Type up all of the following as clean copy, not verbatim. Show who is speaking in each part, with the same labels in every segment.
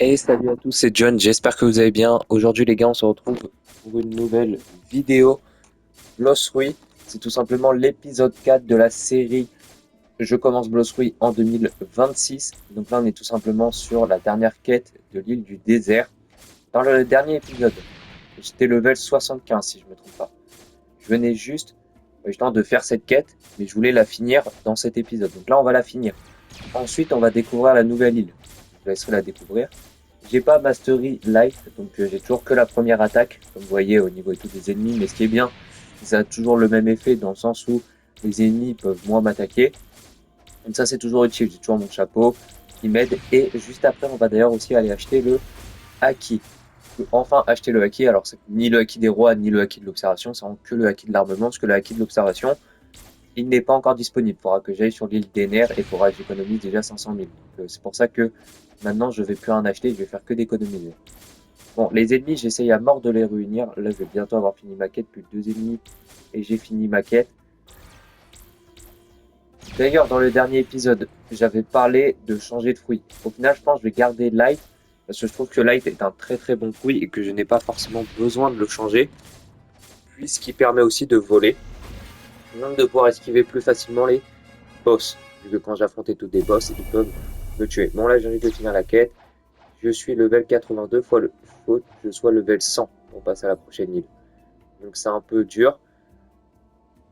Speaker 1: Et salut à tous, c'est John, j'espère que vous allez bien. Aujourd'hui les gars, on se retrouve pour une nouvelle vidéo. Blossruy, c'est tout simplement l'épisode 4 de la série Je commence Blossruy en 2026. Donc là on est tout simplement sur la dernière quête de l'île du désert. Dans le dernier épisode, j'étais level 75 si je me trompe pas. Je venais juste justement de faire cette quête, mais je voulais la finir dans cet épisode. Donc là on va la finir. Ensuite on va découvrir la nouvelle île. Je vous laisserai la découvrir. J'ai pas Mastery Light, donc j'ai toujours que la première attaque, comme vous voyez au niveau et tout des ennemis, mais ce qui est bien, ça a toujours le même effet dans le sens où les ennemis peuvent moins m'attaquer. Donc ça c'est toujours utile, j'ai toujours mon chapeau qui m'aide. Et juste après on va d'ailleurs aussi aller acheter le Haki. Je peux enfin acheter le Haki, alors c'est ni le Haki des rois ni le Haki de l'observation, c'est vraiment que le Haki de l'armement, parce que le Haki de l'observation, il n'est pas encore disponible. Il faudra que j'aille sur l'île des nerfs et il faudra que j'économise déjà 500 000. Donc c'est pour ça que maintenant je vais plus en acheter, je vais faire que d'économiser. Bon, les ennemis, j'essaye à mort de les réunir. Là, je vais bientôt avoir fini ma quête, plus de 2 ennemis, et j'ai fini ma quête. D'ailleurs, dans le dernier épisode, j'avais parlé de changer de fruit. Au final, je pense que je vais garder Light, parce que je trouve que Light est un très très bon fruit et que je n'ai pas forcément besoin de le changer, puisqu'il permet aussi de voler, donc de pouvoir esquiver plus facilement les boss, vu que quand j'affrontais tous des boss, ils peuvent me tuer. Bon, là, j'ai envie de finir la quête. Je suis level 82, faut que je sois level 100 pour passer à la prochaine île. Donc c'est un peu dur.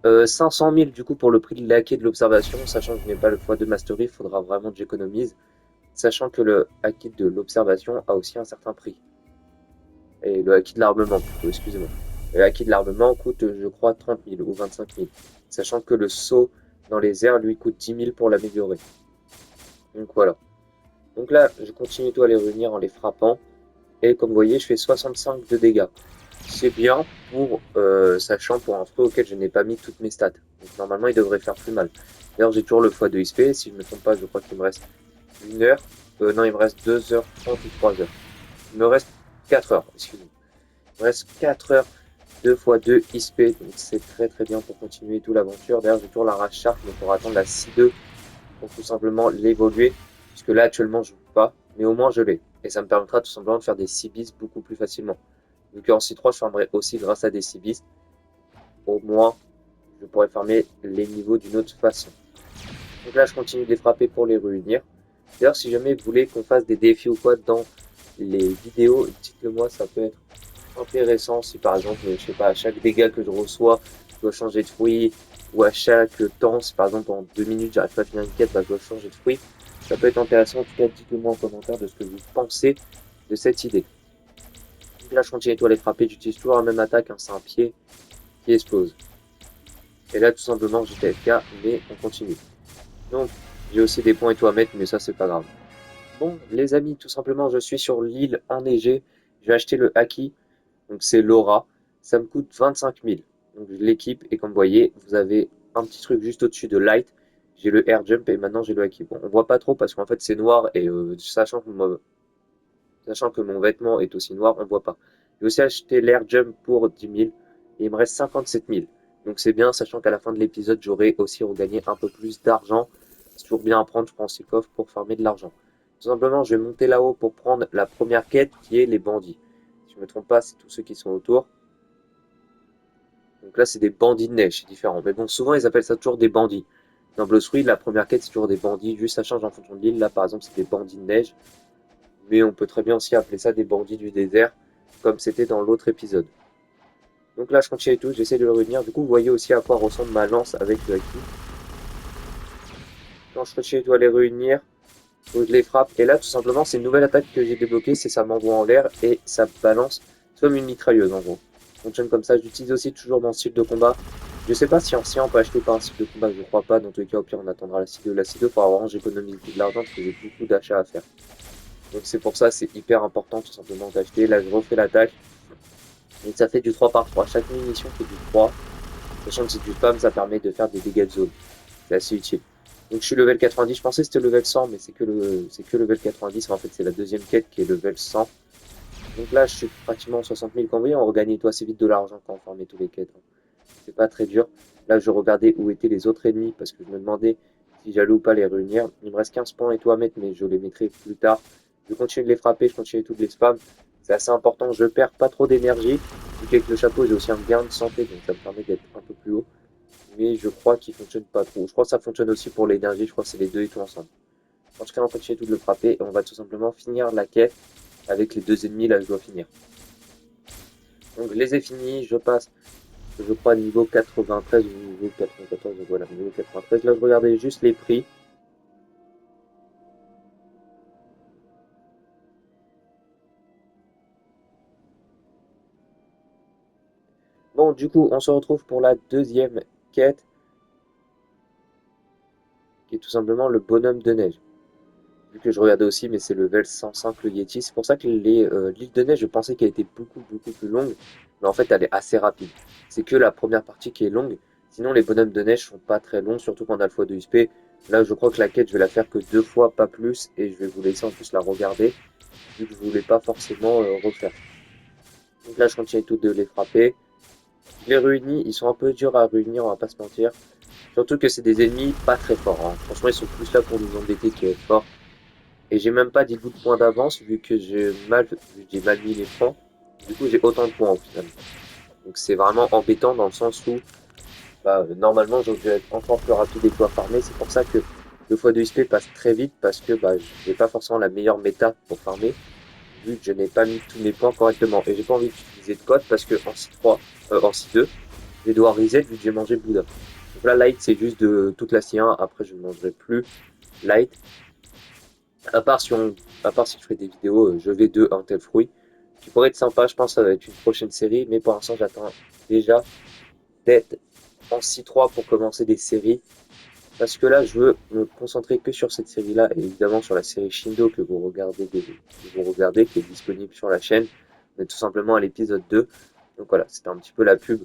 Speaker 1: 500 000 du coup pour le prix de l'acquis de l'observation, sachant que je n'ai pas le x2 mastery, il faudra vraiment que j'économise, sachant que le acquis de l'observation a aussi un certain prix. Et le acquis de l'armement plutôt, excusez-moi. Le acquis de l'armement coûte, je crois, 30 000 ou 25 000, sachant que le saut dans les airs lui coûte 10 000 pour l'améliorer. Donc voilà. Donc là, je continue tout à les réunir en les frappant, et comme vous voyez, je fais 65 de dégâts. C'est bien pour, sachant pour un fruit auquel je n'ai pas mis toutes mes stats. Donc normalement, il devrait faire plus mal. D'ailleurs, j'ai toujours le x2 XP. Si je ne me trompe pas, je crois qu'il me reste 1 heure. Non, il me reste 2h30 ou 3 heures. Il me reste 4 heures, excusez-moi. Il me reste 4 heures, 2 x 2 XP. Donc c'est très très bien pour continuer toute l'aventure. D'ailleurs, j'ai toujours la rage sharp, mais pour attendre la C2 pour tout simplement l'évoluer. Puisque là, actuellement, je ne peux pas. Mais au moins, je l'ai. Et ça me permettra tout simplement de faire des 6 bis beaucoup plus facilement. Vu qu'en C3, je farmerai aussi grâce à des CBs. Au moins, je pourrais farmer les niveaux d'une autre façon. Donc là, je continue de les frapper pour les réunir. D'ailleurs, si jamais vous voulez qu'on fasse des défis ou quoi dans les vidéos, dites-le moi, ça peut être intéressant. Si par exemple, je sais pas, à chaque dégât que je reçois, je dois changer de fruit, ou à chaque temps, si par exemple en 2 minutes, j'arrive pas à finir une quête, bah, je dois changer de fruit. Ça peut être intéressant. En tout cas, dites-le moi en commentaire de ce que vous pensez de cette idée. Donc là, je continue à les frapper. J'utilise toujours la même attaque, hein, c'est un pied qui explose. Et là, tout simplement, j'étais FK, mais on continue. Donc, j'ai aussi des points et tout à mettre, mais ça, c'est pas grave. Bon, les amis, tout simplement, je suis sur l'île enneigée. Je vais acheter le Haki, donc c'est Laura. Ça me coûte 25 000. Donc, je l'équipe, et comme vous voyez, vous avez un petit truc juste au-dessus de Light. J'ai le Air Jump, et maintenant j'ai le Haki. Bon, on voit pas trop parce qu'en fait, c'est noir, et sachant que mon vêtement est aussi noir, on voit pas. J'ai aussi acheté l'Air Jump pour 10 000, et il me reste 57 000. Donc c'est bien, sachant qu'à la fin de l'épisode, j'aurai aussi regagné un peu plus d'argent. C'est toujours bien à prendre, je prends ces coffres pour farmer de l'argent. Tout simplement, je vais monter là-haut pour prendre la première quête qui est les bandits. Si je ne me trompe pas, c'est tous ceux qui sont autour. Donc là, c'est des bandits de neige, c'est différent. Mais bon, souvent, ils appellent ça toujours des bandits. Dans Blossruy, la première quête, c'est toujours des bandits, juste ça change en fonction de l'île. Là, par exemple, c'est des bandits de neige. Mais on peut très bien aussi appeler ça des bandits du désert, comme c'était dans l'autre épisode. Donc là, je continue tout, j'essaie de le réunir. Du coup, vous voyez aussi à quoi ressemble ma lance avec le haki. Quand je continue tout à les réunir, je les frappe. Et là, tout simplement, c'est une nouvelle attaque que j'ai débloquée, c'est ça m'envoie en l'air et ça balance comme une mitrailleuse en gros. Ça fonctionne comme ça. J'utilise aussi toujours mon style de combat. Je sais pas si ancien on peut acheter par un style de combat, je crois pas. Dans tous les cas, au pire, on attendra la C2. La C2, pour avoir j'économise de l'argent parce que j'ai beaucoup d'achats à faire. Donc c'est pour ça, c'est hyper important tout simplement d'acheter. Là, je refais l'attaque. Et ça fait du 3 par 3. Chaque munition fait du 3. Sachant que c'est du spam, ça permet de faire des dégâts de zone. C'est assez utile. Donc je suis level 90. Je pensais que c'était level 100, mais c'est que level 90. En fait, c'est la deuxième quête qui est level 100. Donc là, je suis pratiquement 60 000. Quand vous voyez, on regagne tout assez vite de l'argent quand on formait tous les quêtes. C'est pas très dur. Là, je regardais où étaient les autres ennemis parce que je me demandais si j'allais ou pas les réunir. Il me reste 15 points et tout à mettre, mais je les mettrai plus tard. Je continue de les frapper, je continue toutes les spams. C'est assez important, je perds pas trop d'énergie. Vu qu'avec le chapeau, j'ai aussi un gain de santé, donc ça me permet d'être un peu plus haut. Mais je crois qu'il fonctionne pas trop. Je crois que ça fonctionne aussi pour l'énergie, je crois que c'est les deux et tout ensemble. En tout cas, on continue tout de le frapper et on va tout simplement finir la quête avec les deux ennemis, là je dois finir. Donc je les ai finis, je passe, je crois, niveau 93 ou niveau 94, voilà, niveau 93. Là je regardais juste les prix. Bon, du coup, on se retrouve pour la deuxième quête, qui est tout simplement le bonhomme de neige. Vu que je regardais aussi, mais c'est level 105 le Yeti. C'est pour ça que l'île de neige, je pensais qu'elle était beaucoup plus longue. Mais en fait, elle est assez rapide. C'est que la première partie qui est longue. Sinon, les bonhommes de neige sont pas très longs, surtout quand on a le x2 XP. Là, je crois que la quête, je vais la faire que 2 fois, pas plus. Et je vais vous laisser en plus la regarder, vu que je voulais pas forcément refaire. Donc là, je continue tout de les frapper. Je les réunis, ils sont un peu durs à réunir, on va pas se mentir. Surtout que c'est des ennemis pas très forts, hein. Franchement, ils sont plus là pour nous embêter qu'être forts. Et j'ai même pas 10 bouts de points d'avance vu que j'ai mal mis les points. Du coup, j'ai autant de points au final. Donc c'est vraiment embêtant dans le sens où bah, normalement j'aurais dû être encore plus rapide et pouvoir farmer. C'est pour ça que le x2 XP passe très vite parce que bah, je n'ai pas forcément la meilleure méta pour farmer vu que je n'ai pas mis tous mes points correctement. Et j'ai pas envie d'utiliser de code parce que en C3, en C2, je vais devoir reset vu que j'ai mangé Bouddha. Donc là, light c'est juste de toute la C1. Après, je ne mangerai plus light. À part si je fais des vidéos, je vais de un tel fruit, qui pourrait être sympa, je pense que ça va être une prochaine série, mais pour l'instant j'attends déjà d'être en C3 pour commencer des séries, parce que là je veux me concentrer que sur cette série-là, et évidemment sur la série Shindo que vous regardez, qui est disponible sur la chaîne, mais tout simplement à l'épisode 2. Donc voilà, c'était un petit peu la pub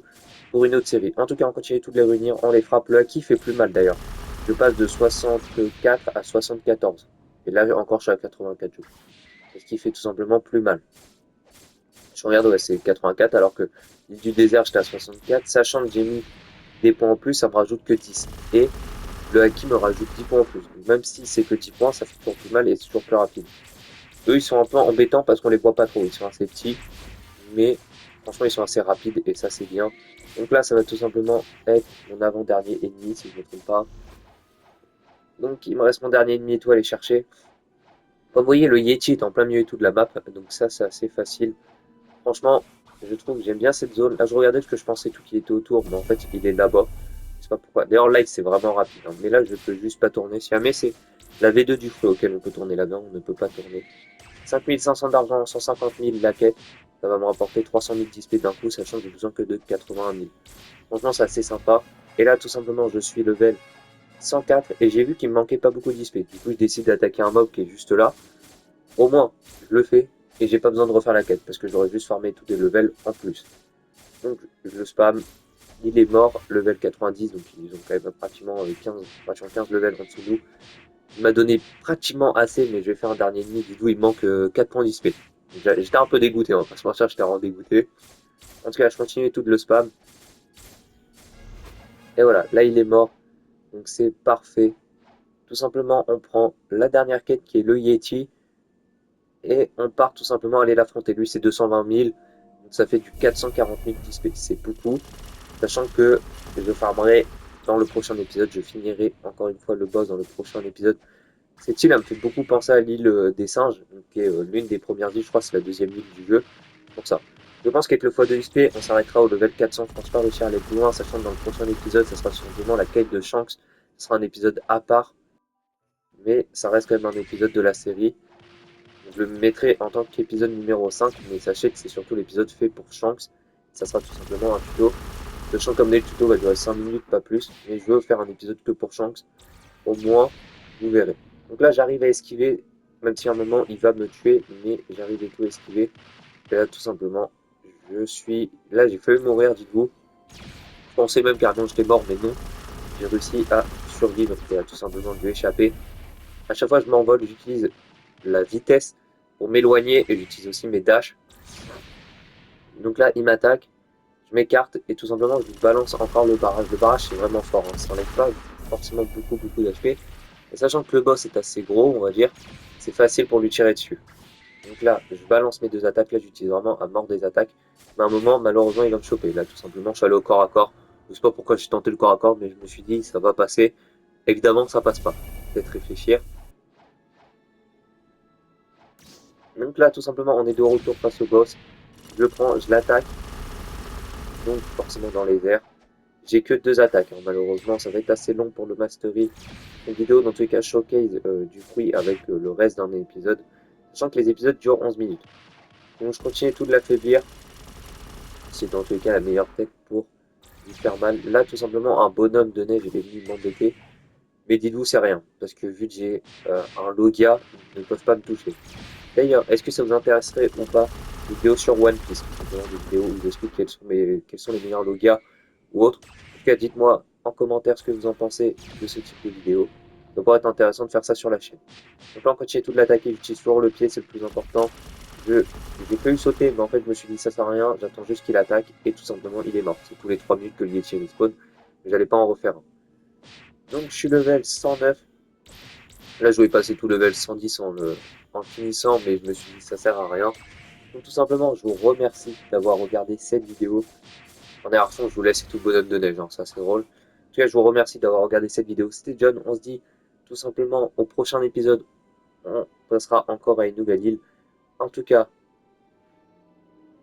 Speaker 1: pour une autre série. En tout cas, on continue toutes les réunir, on les frappe. Le haki fait plus mal d'ailleurs. Je passe de 64 à 74. Et là encore je suis à 84 jours. Ce qui fait tout simplement plus mal. Je regarde, ouais, c'est 84 alors que l'île du désert j'étais à 64. Sachant que j'ai mis des points en plus, ça me rajoute que 10. Et le haki me rajoute 10 points en plus. Donc, même si c'est que 10 points, ça fait toujours plus mal et c'est toujours plus rapide. Eux, ils sont un peu embêtants parce qu'on les voit pas trop. Ils sont assez petits, mais franchement, ils sont assez rapides et ça, c'est bien. Donc là, ça va tout simplement être mon avant-dernier ennemi, si je ne me trompe pas. Donc, il me reste mon dernier ennemi et tout à aller chercher. Comme vous voyez, le Yeti est en plein milieu et tout de la map, donc ça, c'est assez facile. Franchement, je trouve que j'aime bien cette zone. Là, je regardais ce que je pensais tout qui était autour, mais en fait, il est là-bas. Je sais pas pourquoi. D'ailleurs, light, c'est vraiment rapide, hein. Mais là, je peux juste pas tourner. Si jamais c'est la V2 du fruit auquel on peut tourner là-bas, on ne peut pas tourner. 5500 d'argent, 150 000 la quête. Ça va me rapporter 300 000 d'XP d'un coup, sachant que j'ai besoin que de 81 000. Franchement, c'est assez sympa. Et là, tout simplement, je suis level 104 et j'ai vu qu'il me manquait pas beaucoup d'XP. Du coup, je décide d'attaquer un mob qui est juste là. Au moins, je le fais et j'ai pas besoin de refaire la quête parce que j'aurais juste farmé tous les levels en plus. Donc, je le spam. Il est mort, level 90, donc ils ont quand même pratiquement 15 levels en dessous de nous. Il m'a donné pratiquement assez, mais je vais faire un dernier ennemi. Du coup, il manque 4 points d'XP. J'étais un peu dégoûté, hein, parce que ça, j'étais vraiment dégoûté. En tout cas, je continue tout de le spam. Et voilà, là il est mort. Donc c'est parfait. Tout simplement, on prend la dernière quête qui est le Yeti. Et on part tout simplement aller l'affronter. Lui, c'est 220 000. Donc ça fait du 440 000 d'XP. C'est beaucoup. Sachant que je farmerai dans le prochain épisode. Je finirai encore une fois le boss dans le prochain épisode. Cette île, elle me fait beaucoup penser à l'île des singes, qui est l'une des premières îles, je crois que c'est la deuxième île du jeu. Pour ça. Je pense qu'avec le x2 XP, on s'arrêtera au level 400. Je pense pas réussir à aller plus loin, sachant que dans le prochain épisode, ça sera simplement la quête de Shanks. Ce sera un épisode à part, mais ça reste quand même un épisode de la série. Donc, je le mettrai en tant qu'épisode numéro 5, mais sachez que c'est surtout l'épisode fait pour Shanks. Ça sera tout simplement un tuto. Sachant comme les tutos va durer 5 minutes, pas plus, mais je veux faire un épisode que pour Shanks. Au moins, vous verrez. Donc là, j'arrive à esquiver, même si à un moment, il va me tuer, mais j'arrive et tout à esquiver. Et là, tout simplement, là, j'ai failli mourir, dites-vous. Je pensais même carrément que j'étais mort, mais non. J'ai réussi à survivre et à tout simplement lui échapper. À chaque fois que je m'envole, j'utilise la vitesse pour m'éloigner et j'utilise aussi mes dashs. Donc là, il m'attaque, je m'écarte et tout simplement, je lui balance encore le barrage. Le barrage, c'est vraiment fort, hein. Ça n'enlève pas forcément beaucoup d'HP. Et sachant que le boss est assez gros, on va dire, c'est facile pour lui tirer dessus. Donc là, je balance mes deux attaques. Là, j'utilise vraiment à mort des attaques. Mais à un moment, malheureusement, il va me choper. Là, tout simplement, je suis allé au corps à corps. Je sais pas pourquoi j'ai tenté le corps à corps, mais je me suis dit, ça va passer. Évidemment, ça passe pas. Peut-être réfléchir. Donc là, tout simplement, on est de retour face au boss. Je le prends, je l'attaque. Donc, forcément, dans les airs. J'ai que deux attaques. Hein. Malheureusement, ça va être assez long pour le mastery. Une vidéo, dans tous les cas, showcase du fruit avec le reste d'un épisode. Sachant que les épisodes durent 11 minutes. Donc, je continue tout de l'affaiblir. C'est dans tous les cas la meilleure tech pour lui faire mal. Là, tout simplement, un bonhomme de neige est venu m'embêter. Mais dites-vous, c'est rien. Parce que vu que j'ai un Logia, ils ne peuvent pas me toucher. D'ailleurs, est-ce que ça vous intéresserait ou pas des vidéos sur One Piece? Tout simplement des vidéos où j'explique quels sont les meilleurs Logias ou autres. En tout cas, dites-moi en commentaire ce que vous en pensez de ce type de vidéo. Ça pourrait être intéressant de faire ça sur la chaîne. Donc là, on continue toute l'attaquer, j'utilise toujours le pied, c'est le plus important. J'ai failli sauter, mais en fait, je me suis dit ça sert à rien, j'attends juste qu'il attaque, et tout simplement, il est mort. C'est tous les 3 minutes que le Yeti respawn, mais j'allais pas en refaire un. Donc, je suis level 109. Là, je voulais passer tout level 110 en finissant, mais je me suis dit ça sert à rien. Donc, tout simplement, je vous remercie d'avoir regardé cette vidéo. En dernière fond, je vous laisse tout le bonhomme de neige, hein, ça c'est drôle. En tout cas, je vous remercie d'avoir regardé cette vidéo. C'était John, on se dit tout simplement au prochain épisode, on passera encore à une nouvelle île. En tout cas,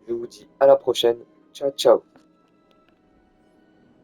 Speaker 1: je vous dis à la prochaine. Ciao, ciao.